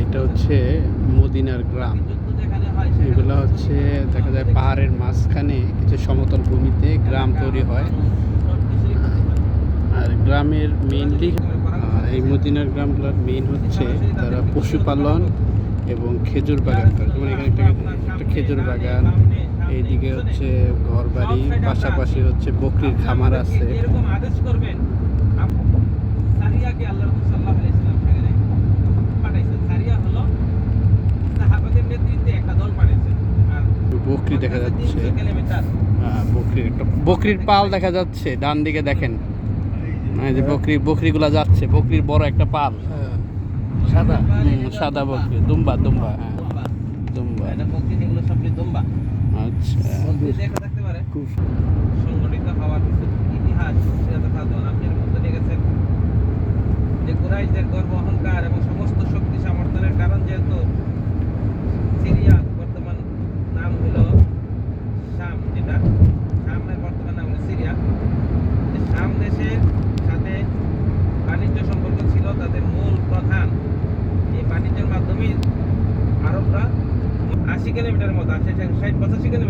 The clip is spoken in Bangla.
এটা হচ্ছে মদিনার গ্রাম। এগুলো হচ্ছে দেখা যায় পাহাড়ের মাঝখানে কিছু সমতল ভূমিতে গ্রাম তৈরি হয়। আর গ্রামের মেইনলি এই মদিনার গ্রামগুলোর মেইন হচ্ছে তারা পশুপালন এবং খেজুর বাগান করে। যেমন এখানে একটা খেজুর বাগান, এইদিকে হচ্ছে ঘর বাড়ি, পাশাপাশি হচ্ছে বকরির খামার আছে। বকরি দেখা যাচ্ছে, বকরির পাল দেখা যাচ্ছে ডান দিকে দেখেন। এই যে বকরিগুলা যাচ্ছে, বকরির বড় একটা পাল, সাদা সাদা বকরি, দুম্বা দুম্বা, হ্যাঁ দুম্বা। আচ্ছা, খুব সংগঠিত হওয়ার কিছু ইতিহাস আপনি মধ্যে দেখেছেন যে কুরাইশদের গর্ব অহংকার এবং সমস্ত শক্তি সমর্থনের কারণ যেহেতু সিরিয়া, বর্তমান নাম হলো শাম, যেটা শামের বর্তমান নাম হলো সিরিয়া, শাম দেশের সাথে বাণিজ্য সম্পর্ক ছিল তাদের মূল প্রধান। এই বাণিজ্যের মাধ্যমে আরবরা 80 কিলোমিটার মতো 60-85 কিলোমিটার